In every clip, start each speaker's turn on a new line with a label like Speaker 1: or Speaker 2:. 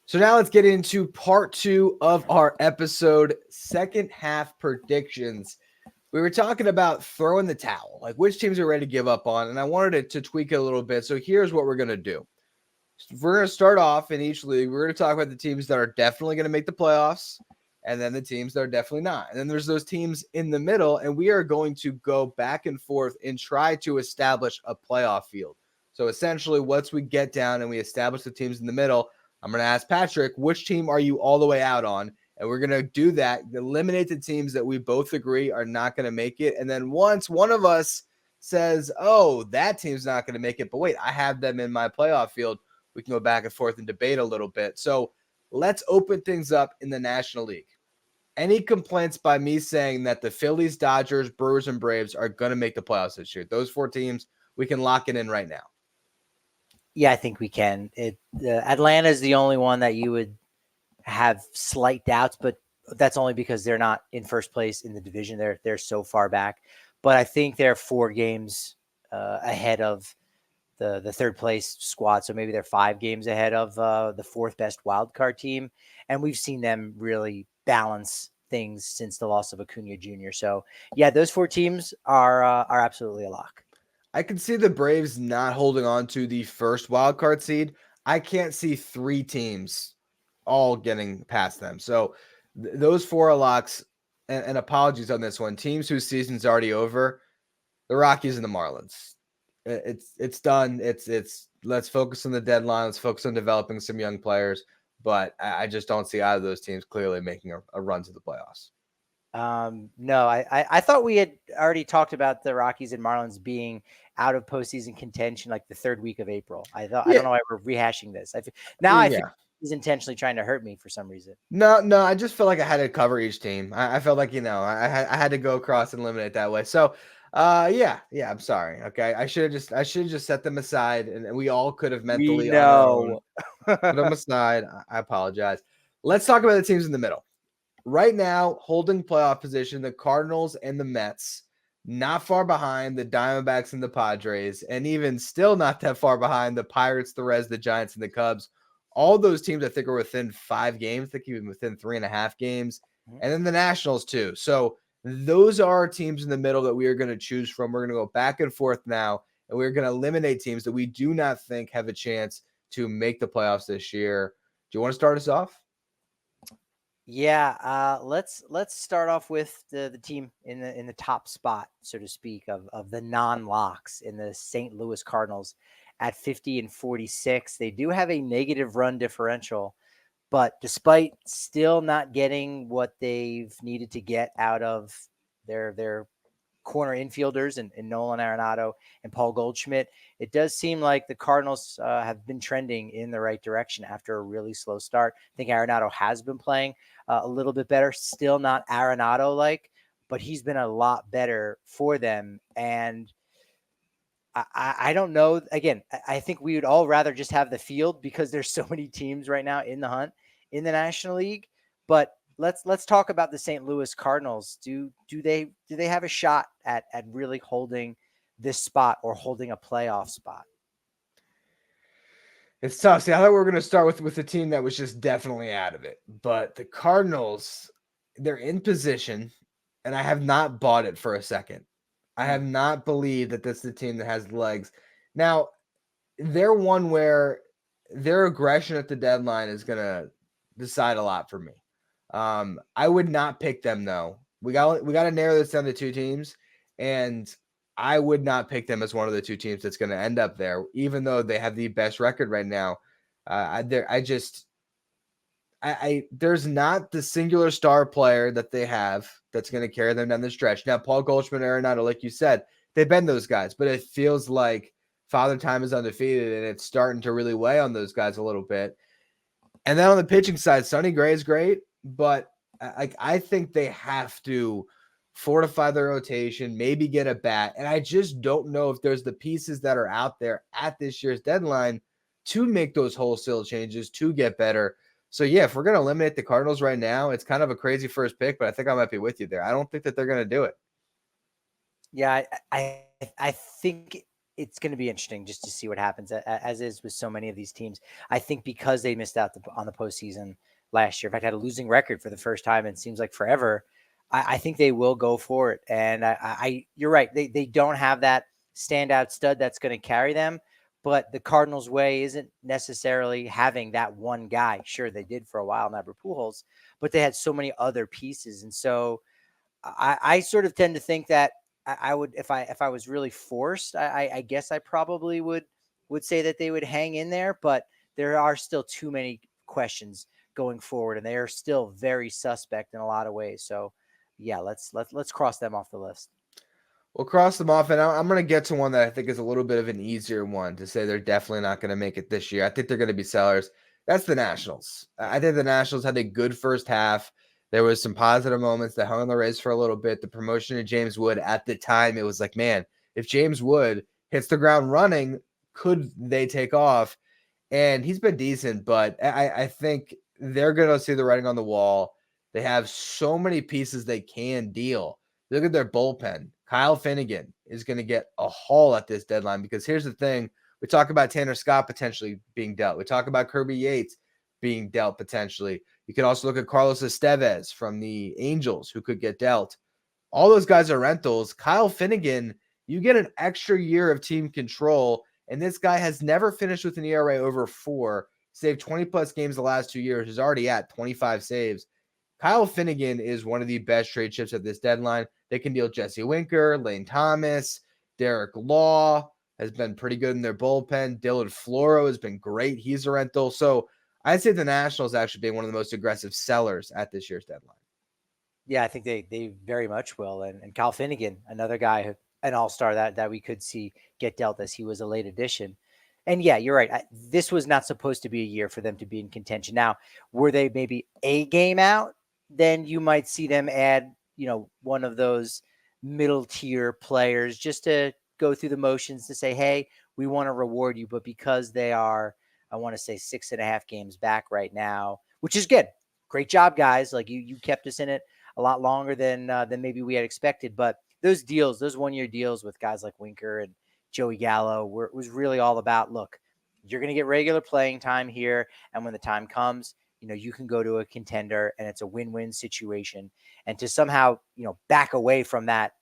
Speaker 1: So now let's get into part 2 of our episode, second half predictions. We were talking about throwing the towel, like which teams are ready to give up on, and I wanted to tweak it a little bit. So here's what we're going to do. We're going to start off in each league. We're going to talk about the teams that are definitely going to make the playoffs, and then the teams that are definitely not. And then there's those teams in the middle, and we are going to go back and forth and try to establish a playoff field. So essentially, once we get down and we establish the teams in the middle, I'm going to ask Patrick, which team are you all the way out on? And we're going to do that, eliminate the teams that we both agree are not going to make it. And then once one of us says, oh, that team's not going to make it, but wait, I have them in my playoff field, we can go back and forth and debate a little bit. So let's open things up in the National League. Any complaints by me saying that the Phillies, Dodgers, Brewers, and Braves are going to make the playoffs this year? Those 4 teams, we can lock it in right now.
Speaker 2: Yeah, I think we can. Atlanta is the only one that you would have slight doubts, but that's only because they're not in first place in the division. They're so far back. But I think they're 4 games ahead of the third place squad. So maybe they're 5 games ahead of the 4th best wild card team. And we've seen them really balance things since the loss of Acuna Jr. So yeah, those 4 teams are absolutely a lock.
Speaker 1: I can see the Braves not holding on to the first wild card seed. I can't see 3 teams all getting past them. So those 4 are locks. And apologies on this one. Teams whose season's already over, the Rockies and the Marlins. It's done. It's let's focus on the deadline. Let's focus on developing some young players. But I just don't see either of those teams clearly making a run to the playoffs.
Speaker 2: No, I thought we had already talked about the Rockies and Marlins being out of postseason contention like the 3rd week of April. I don't know why we're rehashing this. I think he's intentionally trying to hurt me for some reason.
Speaker 1: No, I just feel like I had to cover each team. I felt like, I had to go across and eliminate that way. So yeah, I'm sorry. Okay. I should have just set them aside, and we all could have mentally on our own put them aside. I apologize. Let's talk about the teams in the middle. Right now, holding playoff position, the Cardinals and the Mets, not far behind the Diamondbacks and the Padres, and even still not that far behind the Pirates, the Reds, the Giants, and the Cubs. All those teams, I think, are within 5 games. I think even within 3.5 games. And then the Nationals, too. So those are teams in the middle that we are going to choose from. We're going to go back and forth now, and we're going to eliminate teams that we do not think have a chance to make the playoffs this year. Do you want to start us off?
Speaker 2: Yeah, let's start off with the team in the top spot, so to speak, of the non-locks in the St. Louis Cardinals at 50-46. They do have a negative run differential, but despite still not getting what they've needed to get out of their corner infielders and Nolan Arenado and Paul Goldschmidt, it does seem like the Cardinals have been trending in the right direction after a really slow start. I think Arenado has been playing a little bit better, still not Arenado-like, but he's been a lot better for them. And I don't know. Again, I think we would all rather just have the field because there's so many teams right now in the hunt in the National League. But let's talk about the St. Louis Cardinals. Do they have a shot at really holding this spot or holding a playoff spot?
Speaker 1: It's tough. See, I thought we were going to start with a team that was just definitely out of it. But the Cardinals, they're in position, and I have not bought it for a second. I have not believed that this is the team that has legs. Now, they're one where their aggression at the deadline is going to decide a lot for me. I would not pick them, though. We got to narrow this down to 2 teams, and I would not pick them as one of the 2 teams that's going to end up there, even though they have the best record right now. There's not the singular star player that they have that's going to carry them down the stretch. Now, Paul Goldschmidt, Arenado, like you said, they've been those guys, but it feels like Father Time is undefeated, and it's starting to really weigh on those guys a little bit. And then on the pitching side, Sonny Gray is great, but I think they have to fortify their rotation, maybe get a bat. And I just don't know if there's the pieces that are out there at this year's deadline to make those wholesale changes to get better. So, yeah, if we're going to eliminate the Cardinals right now, it's kind of a crazy first pick, but I think I might be with you there. I don't think that they're going to do it.
Speaker 2: Yeah, I think it's going to be interesting just to see what happens, as is with so many of these teams. I think because they missed out on the postseason last year, in fact, had a losing record for the first time, and it seems like forever. I think they will go for it. And you're right. They don't have that standout stud that's going to carry them, but the Cardinals' way isn't necessarily having that one guy. Sure, they did for a while, Albert Pujols, but they had so many other pieces. And so I sort of tend to think that I would, if I was really forced, I guess I probably would say that they would hang in there, but there are still too many questions going forward, and they are still very suspect in a lot of ways. So yeah, let's cross them off the list.
Speaker 1: We'll cross them off, and I'm going to get to one that I think is a little bit of an easier one to say they're definitely not going to make it this year. I think they're going to be sellers. That's the Nationals. I think the Nationals had a good first half. There was some positive moments that hung on the Rays for a little bit. The promotion of James Wood, at the time, it was like, man, if James Wood hits the ground running, could they take off? And he's been decent, but I think they're going to see the writing on the wall. They have so many pieces they can deal. Look at their bullpen. Kyle Finnegan is going to get a haul at this deadline, because here's the thing. We talk about Tanner Scott potentially being dealt. We talk about Kirby Yates being dealt potentially. You can also look at Carlos Estevez from the Angels, who could get dealt. All those guys are rentals. Kyle Finnegan, you get an extra year of team control, and this guy has never finished with an ERA over 4, saved 20-plus games the last 2 years, is already at 25 saves. Kyle Finnegan is one of the best trade chips at this deadline. They can deal Jesse Winker, Lane Thomas, Derek Law has been pretty good in their bullpen. Dylan Floro has been great. He's a rental. So I'd say the Nationals actually being one of the most aggressive sellers at this year's deadline.
Speaker 2: Yeah, I think they very much will. And Kyle Finnegan, another guy, an all-star that we could see get dealt, as he was a late addition. And yeah, you're right. This was not supposed to be a year for them to be in contention. Now, were they maybe a game out? Then you might see them add, one of those middle tier players just to go through the motions to say, hey, we want to reward you. But because they are, I want to say 6.5 games back right now, which is good. Great job, guys. Like you kept us in it a lot longer than maybe we had expected. But those deals, those 1-year deals with guys like Winker and Joey Gallo was really all about, look, you're going to get regular playing time here. And when the time comes, you can go to a contender, and it's a win-win situation. And to somehow, back away from that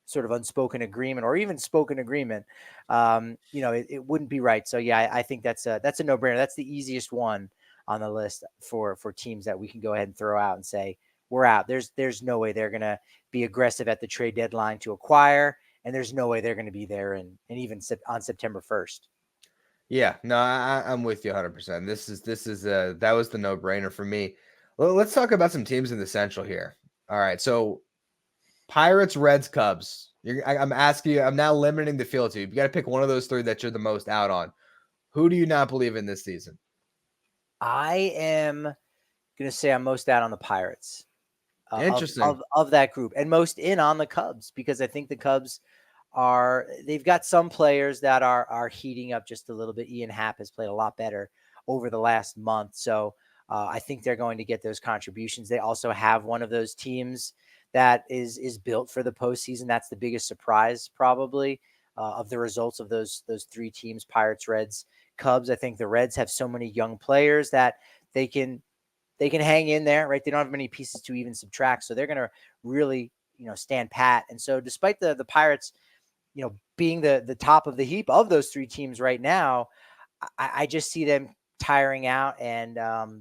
Speaker 2: sort of unspoken agreement, or even spoken agreement, it wouldn't be right. So yeah, I think that's a no-brainer. That's the easiest one on the list for teams that we can go ahead and throw out and say, we're out. There's no way they're going to be aggressive at the trade deadline to acquire, and there's no way they're going to be there and even on September 1st.
Speaker 1: Yeah, no, I'm with you 100%. This is that was the no-brainer for me. Well, let's talk about some teams in the Central here. All right, so Pirates, Reds, Cubs. I'm asking you. I'm now limiting the field to you. You got to pick one of those three that you're the most out on. Who do you not believe in this season?
Speaker 2: I am going to say I'm most out on the Pirates.
Speaker 1: Interesting.
Speaker 2: Of that group, and most in on the Cubs, because I think the Cubs they've got some players that are heating up just a little bit. Ian Happ has played a lot better over the last month. So I think they're going to get those contributions. They also have one of those teams that is built for the postseason. That's the biggest surprise probably of the results of those 3 teams: Pirates, Reds, Cubs. I think the Reds have so many young players that they can hang in there, right? They don't have many pieces to even subtract. So they're going to really, stand pat. And so despite the Pirates, being the top of the heap of those 3 teams right now, I just see them tiring out, and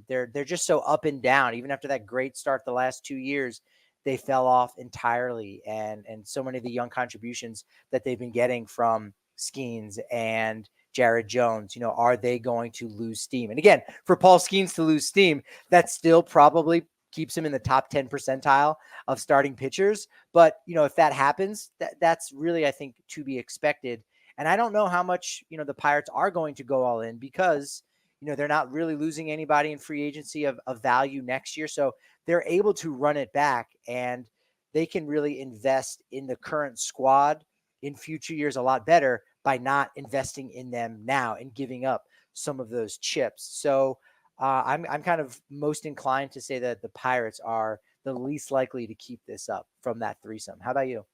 Speaker 2: they're just so up and down. Even after that great start the last 2 years, they fell off entirely. And so many of the young contributions that they've been getting from Skeens and Jared Jones, are they going to lose steam? And again, for Paul Skeens to lose steam, that still probably keeps him in the top 10 percentile of starting pitchers. But, if that happens, that's really, I think, to be expected. And I don't know how much, the Pirates are going to go all in, because, they're not really losing anybody in free agency of value next year. So they're able to run it back, and they can really invest in the current squad in future years a lot better by not investing in them now and giving up some of those chips. So I'm kind of most inclined to say that the Pirates are the least likely to keep this up from that threesome. How about you?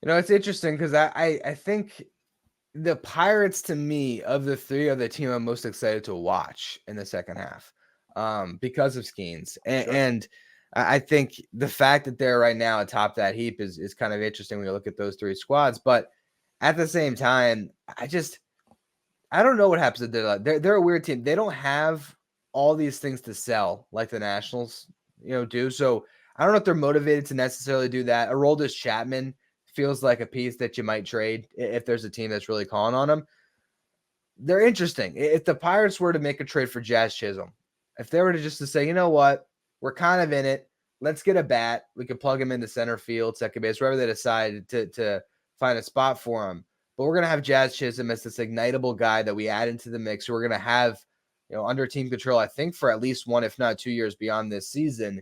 Speaker 1: It's interesting because I think the Pirates, to me, of the three, are the team I'm most excited to watch in the second half, because of Skeens.
Speaker 2: Sure.
Speaker 1: And I think the fact that they're right now atop that heap is kind of interesting when you look at those three squads. But at the same time, I don't know what happens at deadline. They're a weird team. They don't have all these things to sell like the Nationals, do. So I don't know if they're motivated to necessarily do that. Aroldis Chapman feels like a piece that you might trade if there's a team that's really calling on them. They're interesting. If the Pirates were to make a trade for Jazz Chisholm, if they were to just to say, you know what, we're kind of in it. Let's get a bat. We could plug him into center field, second base, wherever they decide to find a spot for him. But we're going to have Jazz Chisholm as this ignitable guy that we add into the mix. We're going to have, under team control, I think, for at least 1, if not 2 years beyond this season.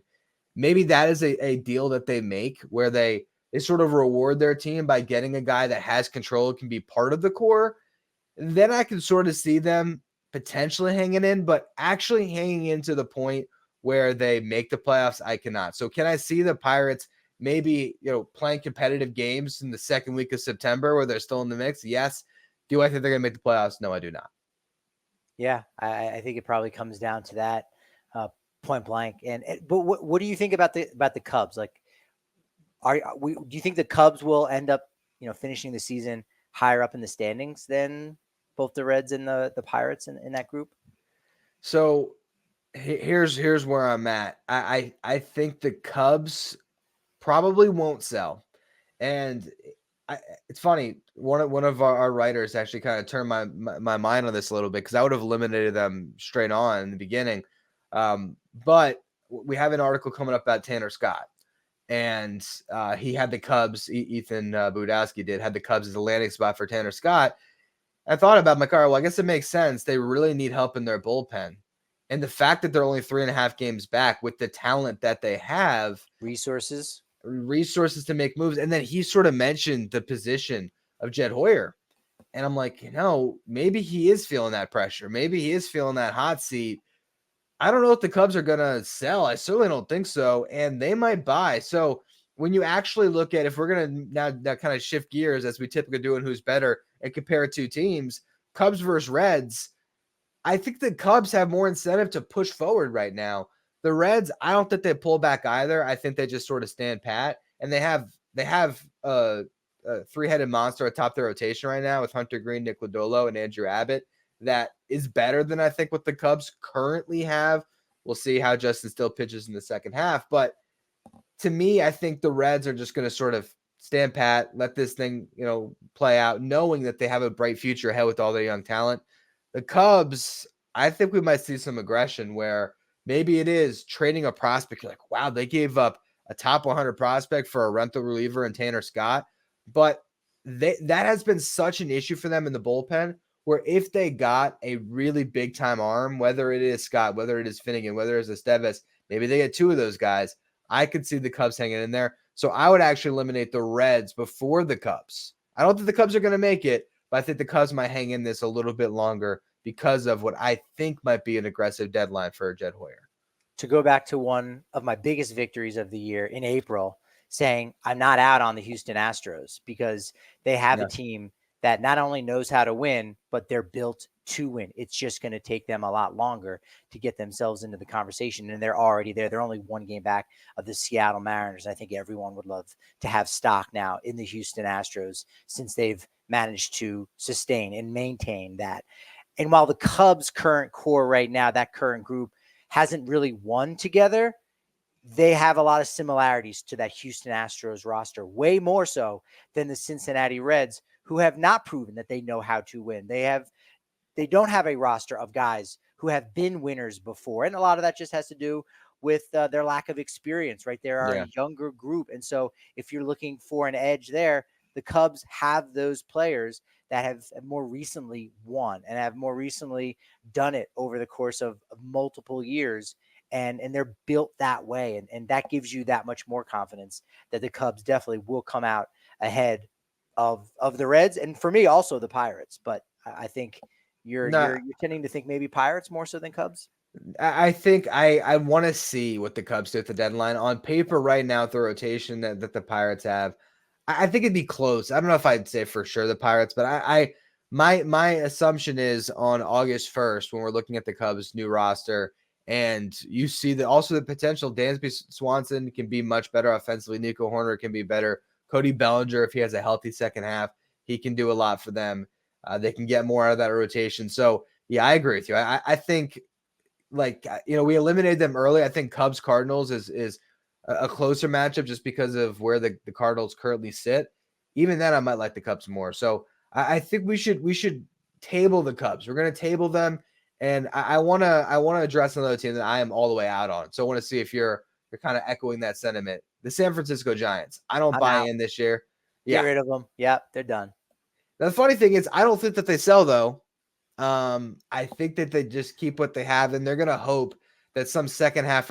Speaker 1: Maybe that is a deal that they make where they sort of reward their team by getting a guy that has control, can be part of the core. Then I can sort of see them potentially hanging in, but actually hanging in to the point where they make the playoffs, I cannot. So can I see the Pirates maybe, playing competitive games in the second week of September where they're still in the mix? Yes. Do I think they're going to make the playoffs? No, I do not.
Speaker 2: Yeah, I think it probably comes down to that, point blank. But what do you think about the Cubs? Like, do you think the Cubs will end up, finishing the season higher up in the standings than both the Reds and the Pirates in that group?
Speaker 1: So here's where I'm at. I think the Cubs probably won't sell. And it's funny. One of our writers actually kind of turned my mind on this a little bit, because I would have eliminated them straight on in the beginning. But we have an article coming up about Tanner Scott, and he had the Cubs. Ethan Budowski had the Cubs as a landing spot for Tanner Scott. I thought about my car. Well, I guess it makes sense. They really need help in their bullpen. And the fact that they're only 3.5 games back with the talent that they have,
Speaker 2: resources
Speaker 1: to make moves. And then he sort of mentioned the position of Jed Hoyer. And I'm like, maybe he is feeling that pressure. Maybe he is feeling that hot seat. I don't know if the Cubs are going to sell. I certainly don't think so. And they might buy. So when you actually look at, if we're going to now kind of shift gears as we typically do in Who's Better and compare two teams, Cubs versus Reds, I think the Cubs have more incentive to push forward right now. The Reds, I don't think they pull back either. I think they just sort of stand pat, and they have a three-headed monster atop their rotation right now with Hunter Green, Nick Lodolo, and Andrew Abbott. That is better than I think what the Cubs currently have. We'll see how Justin Steele pitches in the second half, but to me, I think the Reds are just going to sort of stand pat, let this thing, play out, knowing that they have a bright future ahead with all their young talent. The Cubs, I think we might see some aggression where maybe it is trading a prospect. You're like, wow, they gave up a top 100 prospect for a rental reliever in Tanner Scott. But that has been such an issue for them in the bullpen, where if they got a really big time arm, whether it is Scott, whether it is Finnegan, whether it is Estevez, maybe they get two of those guys. I could see the Cubs hanging in there. So I would actually eliminate the Reds before the Cubs. I don't think the Cubs are going to make it, but I think the Cubs might hang in this a little bit longer because of what I think might be an aggressive deadline for Jed Hoyer.
Speaker 2: To go back to one of my biggest victories of the year in April, saying I'm not out on the Houston Astros, because they have a team that not only knows how to win, but they're built to win. It's just going to take them a lot longer to get themselves into the conversation, and they're already there. They're only one game back of the Seattle Mariners. I think everyone would love to have stock now in the Houston Astros, since they've managed to sustain and maintain that. And while the Cubs' current core right now, that current group, hasn't really won together, they have a lot of similarities to that Houston Astros roster, way more so than the Cincinnati Reds, who have not proven that they know how to win. They don't have a roster of guys who have been winners before. And a lot of that just has to do with their lack of experience, right? They are a younger group. And so if you're looking for an edge there, the Cubs have those players that have more recently won and have more recently done it over the course of multiple years. And they're built that way. And that gives you that much more confidence that the Cubs definitely will come out ahead of the Reds. And for me, also the Pirates. But I think you're tending to think maybe Pirates more so than Cubs.
Speaker 1: I think I want to see what the Cubs do at the deadline. On paper right now, with the rotation that the Pirates have, I think it'd be close. I don't know if I'd say for sure the Pirates, but My assumption is on August 1st, when we're looking at the Cubs' new roster, and you see that also the potential Dansby Swanson can be much better offensively. Nico Horner can be better. Cody Bellinger, if he has a healthy second half, he can do a lot for them. They can get more out of that rotation. So, yeah, I agree with you. I think, we eliminated them early. I think Cubs Cardinals is a closer matchup just because of where the Cardinals currently sit. Even then, I might like the Cubs more. So I think we should table the Cubs. We're gonna table them, and I wanna address another team that I am all the way out on. So I want to see if you're kind of echoing that sentiment. The San Francisco Giants. I don't
Speaker 2: I'm
Speaker 1: buy
Speaker 2: out.
Speaker 1: in this year.
Speaker 2: Get
Speaker 1: Yeah.
Speaker 2: rid of them. Yep, they're done.
Speaker 1: Now, the funny thing is, I don't think that they sell though. I think that they just keep what they have, and they're gonna hope that some second half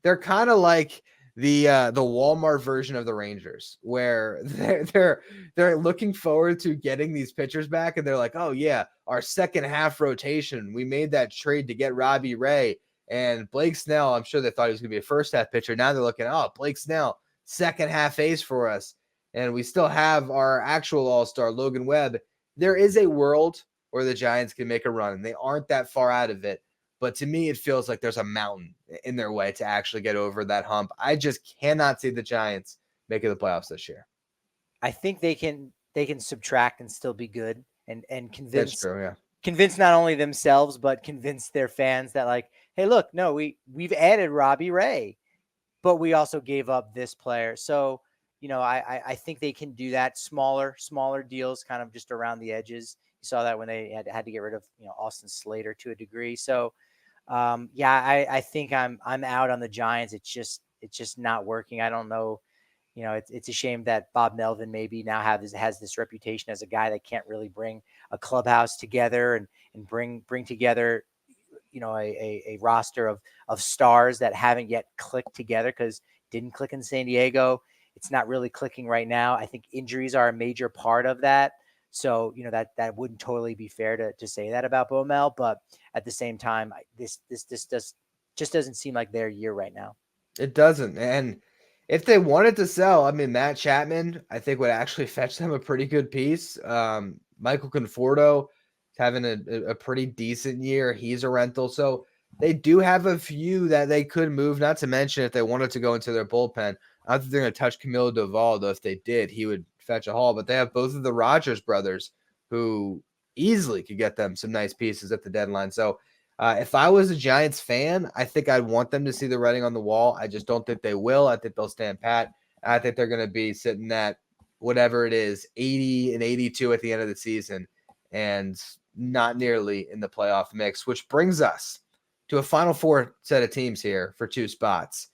Speaker 1: they're kind of like the Walmart version of the Rangers, where they're looking forward to getting these pitchers back, and they're like, oh yeah, our second half rotation, we made that trade to get Robbie Ray and Blake Snell. I'm sure they thought he was gonna be a first half pitcher. Now they're looking, oh, Blake Snell, second half ace for us, and we still have our actual all-star Logan Webb. There is a world where the Giants can make a run, and they aren't that far out of it. But to me, it feels like there's a mountain in their way to actually get over that hump. I just cannot see the Giants making the playoffs this year.
Speaker 2: I think they can subtract and still be good, and
Speaker 1: That's
Speaker 2: convince
Speaker 1: true, yeah.
Speaker 2: convince not only themselves but convince their fans that, like, hey, look, no, we've added Robbie Ray, but we also gave up this player. So, I think they can do that. Smaller deals, kind of just around the edges. You saw that when they had to get rid of, Austin Slater to a degree. So, I think I'm out on the Giants. It's just not working. I don't know. It's a shame that Bob Melvin maybe now has this reputation as a guy that can't really bring a clubhouse together and bring together, a roster of stars that haven't yet clicked together, because didn't click in San Diego. It's not really clicking right now. I think injuries are a major part of that. So, that wouldn't totally be fair to say that about Bo Mel, but at the same time, this just doesn't seem like their year right now.
Speaker 1: It doesn't. And if they wanted to sell, I mean, Matt Chapman, I think would actually fetch them a pretty good piece. Michael Conforto is having a pretty decent year. He's a rental. So they do have a few that they could move, not to mention if they wanted to go into their bullpen. I don't think they're going to touch Camilo Doval, though if they did, he would fetch a haul. But they have both of the Rogers brothers who easily could get them some nice pieces at the deadline. So if I was a Giants fan, I think I'd want them to see the writing on the wall. I just don't think they will. I think they'll stand pat. I think they're going to be sitting at whatever it is, 80 and 82 at the end of the season, and not nearly in the playoff mix, which brings us to a Final Four set of teams here for two spots.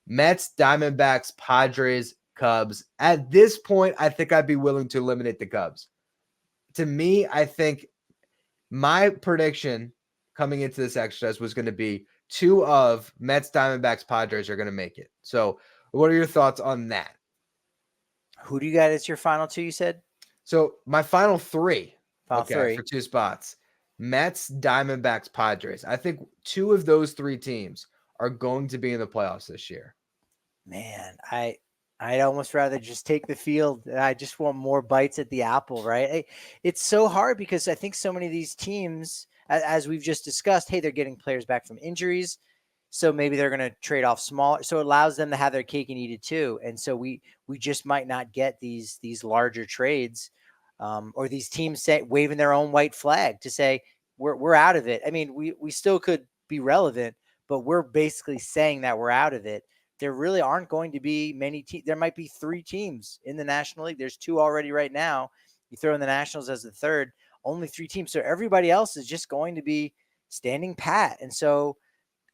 Speaker 1: Mets, Diamondbacks, Padres, Cubs. At this point, I think I'd be willing to eliminate the Cubs. To me, I think my prediction coming into this exercise was going to be two of Mets, Diamondbacks, Padres are going to make it. So what are your thoughts on that?
Speaker 2: Who do you got as your final two, you said?
Speaker 1: So my final three,
Speaker 2: Three.
Speaker 1: for two spots, Mets, Diamondbacks, Padres. I think two of those three teams are going to be in the playoffs this year.
Speaker 2: Man, I'd almost rather just take the field. I just want more bites at the apple, right? It's so hard because I think so many of these teams, as we've just discussed, hey, they're getting players back from injuries. So maybe they're going to trade off smaller. So it allows them to have their cake and eat it too. And so we just might not get these larger trades, or these teams waving their own white flag to say we're out of it. I mean, we still could be relevant, but we're basically saying that we're out of it. There really aren't going to be many teams. There might be three teams in the National League. There's two already right now. You throw in the Nationals as the third, only three teams. So everybody else is just going to be standing pat. And so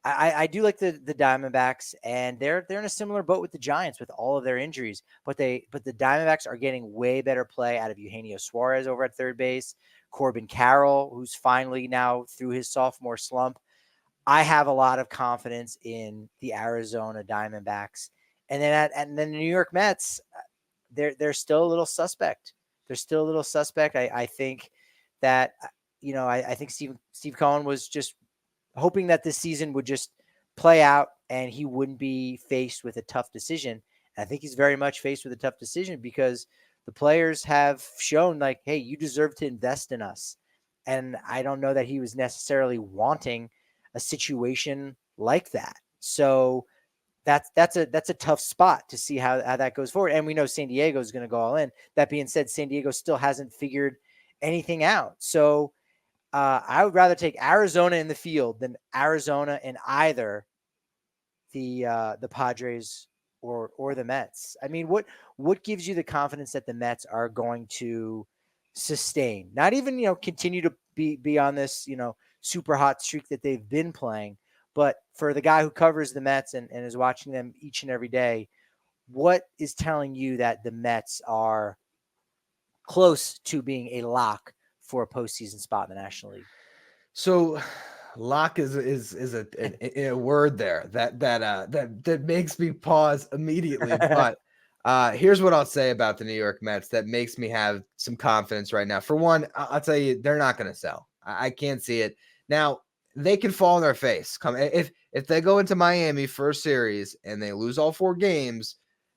Speaker 2: I do like the Diamondbacks, and they're in a similar boat with the Giants with all of their injuries. But the Diamondbacks are getting way better play out of Eugenio Suarez over at third base, Corbin Carroll, who's finally now through his sophomore slump. I have a lot of confidence in the Arizona Diamondbacks, and then the New York Mets. They're still a little suspect. I think that I think Steve Cohen was just hoping that this season would just play out and he wouldn't be faced with a tough decision. And I think he's very much faced with a tough decision because The players have shown like, hey, you deserve to invest in us. And I don't know that he was necessarily wanting a situation like that. So that's a tough spot to see how that goes forward. And we know San Diego is going to go all in. That being said, San Diego still hasn't figured anything out. So I would rather take Arizona in the field than Arizona in either the Padres or the Mets. I mean, what gives you the confidence that the Mets are going to sustain? Not even, continue to be on this, super hot streak that they've been playing, but for the guy who covers the Mets and is watching them each and every day, what is telling you that the Mets are close to being a lock for a postseason spot in the National League?
Speaker 1: So lock is a word there that makes me pause immediately. But here's what I'll say about the New York Mets that makes me have some confidence right now. For one, I'll tell you, they're not going to sell. I can't see it. Now, they can fall on their face. If they go into Miami first series and they lose all 4 games,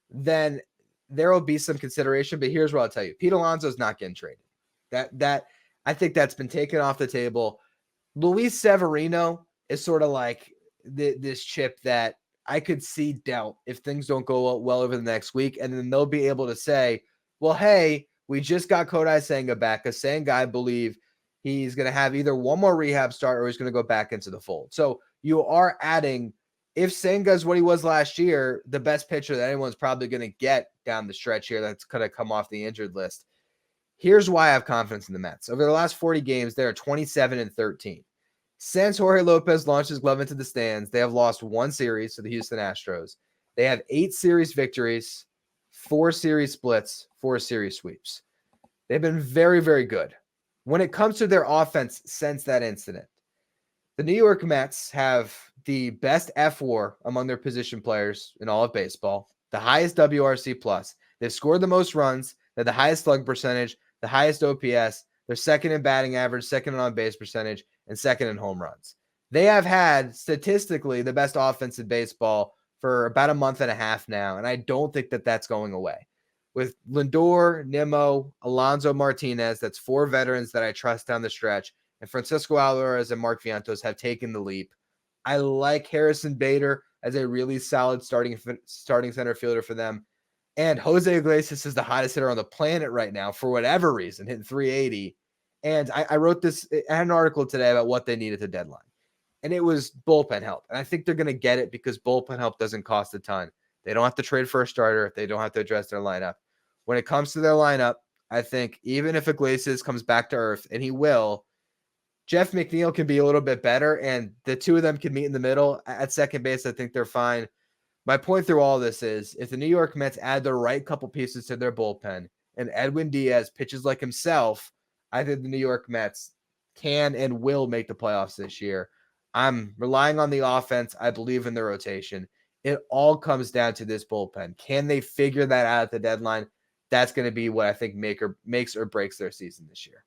Speaker 1: then there will be some consideration. But here's what I'll tell you: Pete Alonso's not getting traded. That I think that's been taken off the table. Luis Severino is sort of like this chip that I could see dealt if things don't go well over the next week. And then they'll be able to say, well, hey, we just got Kodai Senga back. Because Senga, I believe he's going to have either one more rehab start or he's going to go back into the fold. So you are adding, if Senga is what he was last year, the best pitcher that anyone's probably going to get down the stretch here that's going to come off the injured list. Here's why I have confidence in the Mets. Over the last 40 games, they are 27-13. Since Jorge Lopez launched his glove into the stands, they have lost 1 series to the Houston Astros. They have 8 series victories, 4 series splits, 4 series sweeps. They've been very, very good. When it comes to their offense since that incident, the New York Mets have the best F-WAR among their position players in all of baseball, the highest WRC+. They've scored the most runs. They're the highest slug percentage, the highest OPS. They're second in batting average, second in on-base percentage, and second in home runs. They have had statistically the best offense in baseball for about a month and a half now, and I don't think that that's going away. With Lindor, Nimmo, Alonso Martinez, that's 4 veterans that I trust down the stretch, and Francisco Alvarez and Mark Vientos have taken the leap. I like Harrison Bader as a really solid starting center fielder for them. And Jose Iglesias is the hottest hitter on the planet right now for whatever reason, hitting 380. And I wrote this, I had an article today about what they need at the deadline. And it was bullpen help. And I think they're going to get it because bullpen help doesn't cost a ton. They don't have to trade for a starter. They don't have to address their lineup. When it comes to their lineup, I think even if Iglesias comes back to earth, and he will, Jeff McNeil can be a little bit better, and the two of them can meet in the middle. At second base, I think they're fine. My point through all this is if the New York Mets add the right couple pieces to their bullpen and Edwin Diaz pitches like himself, I think the New York Mets can and will make the playoffs this year. I'm relying on the offense. I believe in the rotation. It all comes down to this bullpen. Can they figure that out at the deadline? That's going to be what I think makes or breaks their season this year.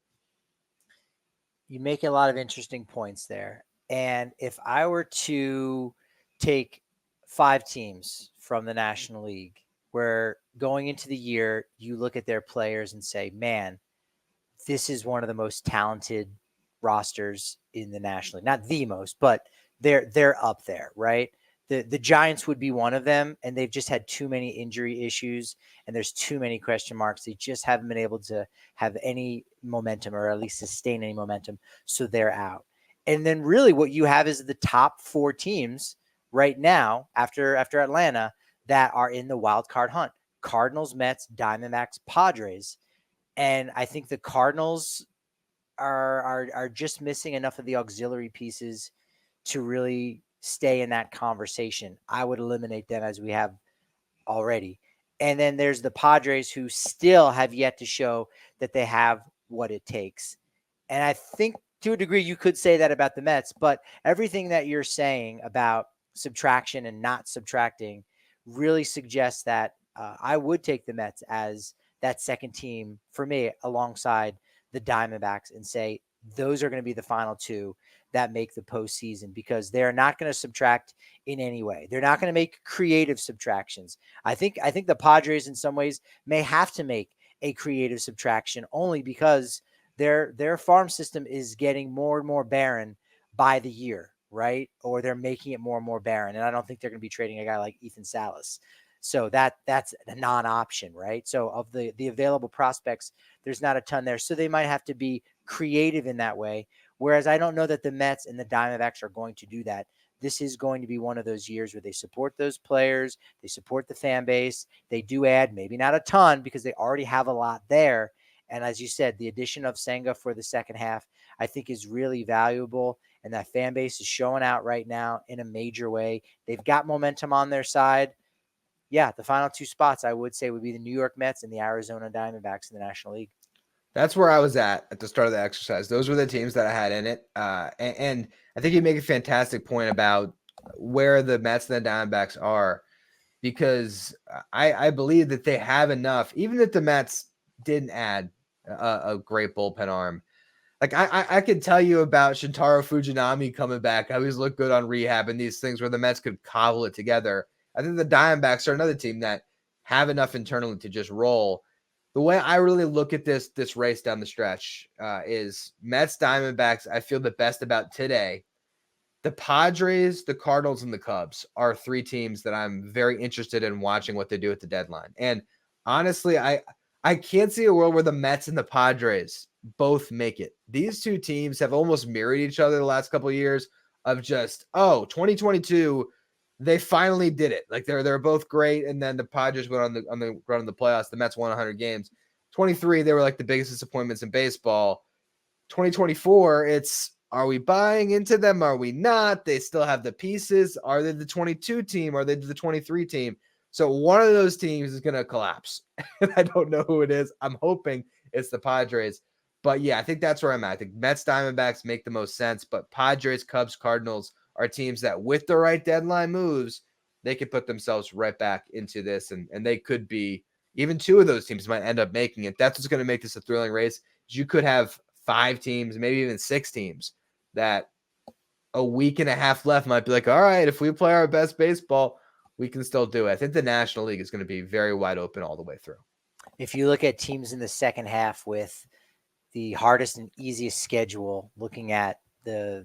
Speaker 2: You make a lot of interesting points there. And if I were to take 5 teams from the National League where going into the year, you look at their players and say, man, this is one of the most talented rosters in the National League. Not the most, but they're up there, right? The Giants would be one of them, and they've just had too many injury issues, and there's too many question marks. They just haven't been able to have any momentum or at least sustain any momentum, so they're out. And then really what you have is the top 4 teams right now after Atlanta that are in the wild card hunt: Cardinals, Mets, Diamondbacks, Padres. And I think the Cardinals are just missing enough of the auxiliary pieces to really stay in that conversation. I would eliminate them as we have already. And then there's the Padres, who still have yet to show that they have what it takes. And I think to a degree you could say that about the Mets, but everything that you're saying about subtraction and not subtracting really suggests that I would take the Mets as that second team for me alongside the Diamondbacks and say those are going to be the final 2 that make the postseason, because they're not going to subtract in any way. They're not going to make creative subtractions. I think the Padres in some ways may have to make a creative subtraction only because their farm system is getting more and more barren by the year, right? Or they're making it more and more barren. And I don't think they're going to be trading a guy like Ethan Salas. So that's a non-option, right? So of the available prospects, there's not a ton there. So they might have to be creative in that way. Whereas I don't know that the Mets and the Diamondbacks are going to do that. This is going to be one of those years where they support those players, they support the fan base. They do add maybe not a ton because they already have a lot there. And as you said, the addition of Senga for the second half, I think is really valuable. And that fan base is showing out right now in a major way. They've got momentum on their side. Yeah, the final two spots I would say would be the New York Mets and the Arizona Diamondbacks in the National League.
Speaker 1: That's where I was at the start of the exercise. Those were the teams that I had in it. And I think you make a fantastic point about where the Mets and the Diamondbacks are, because I believe that they have enough, even if the Mets didn't add a great bullpen arm. Like I could tell you about Shintaro Fujinami coming back. How he's looked good on rehab and these things where the Mets could cobble it together. I think the Diamondbacks are another team that have enough internally to just roll. The way I really look at this race down the stretch is Mets, Diamondbacks. I feel the best about today. The Padres, the Cardinals, and the Cubs are three teams that I'm very interested in watching what they do at the deadline. And honestly, I can't see a world where the Mets and the Padres both make it. These two teams have almost mirrored each other the last couple of years of just, 2022, they finally did it. Like they're both great. And then the Padres went on the run of the playoffs. The Mets won 100 games. 23, they were like the biggest disappointments in baseball. 2024, it's, are we buying into them? Are we not? They still have the pieces. Are they the 22 team? Are they the 23 team? So one of those teams is going to collapse. And I don't know who it is. I'm hoping it's the Padres. But yeah, I think that's where I'm at. I think Mets, Diamondbacks make the most sense. But Padres, Cubs, Cardinals are teams that with the right deadline moves, they could put themselves right back into this. And they could be, even two of those teams might end up making it. That's what's going to make this a thrilling race. You could have 5 teams, maybe even 6 teams that a week and a half left might be like, all right, if we play our best baseball, we can still do it. I think the National League is going to be very wide open all the way through.
Speaker 2: If you look at teams in the second half with the hardest and easiest schedule, looking at the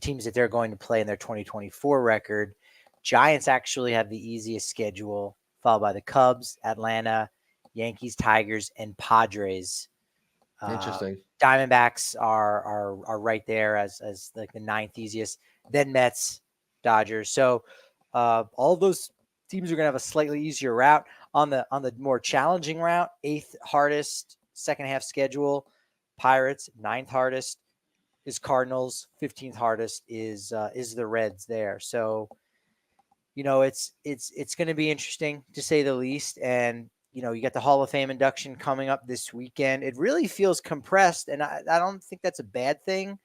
Speaker 2: teams that they're going to play in their 2024 record, Giants actually have the easiest schedule, followed by the Cubs, Atlanta, Yankees, Tigers, and Padres.
Speaker 1: Interesting.
Speaker 2: Diamondbacks are right there as like the 9th easiest, then Mets, Dodgers. So all those teams are going to have a slightly easier route. On the more challenging route, 8th hardest second half schedule, Pirates. 9th hardest is Cardinals. 15th hardest is the Reds there. So it's going to be interesting to say the least. And you got the Hall of Fame induction coming up this weekend. It really feels compressed, and I don't think that's a bad thing.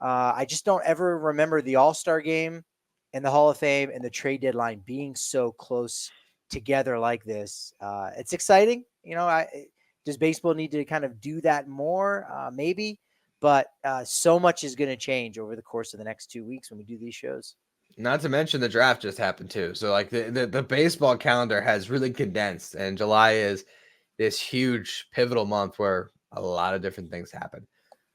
Speaker 2: I just don't ever remember the All-Star game and the Hall of Fame and the trade deadline being so close together like this. It's exciting. Does baseball need to kind of do that more? Maybe, but so much is going to change over the course of the next 2 weeks when we do these shows.
Speaker 1: Not to mention the draft just happened too. So like the baseball calendar has really condensed, and July is this huge pivotal month where a lot of different things happen.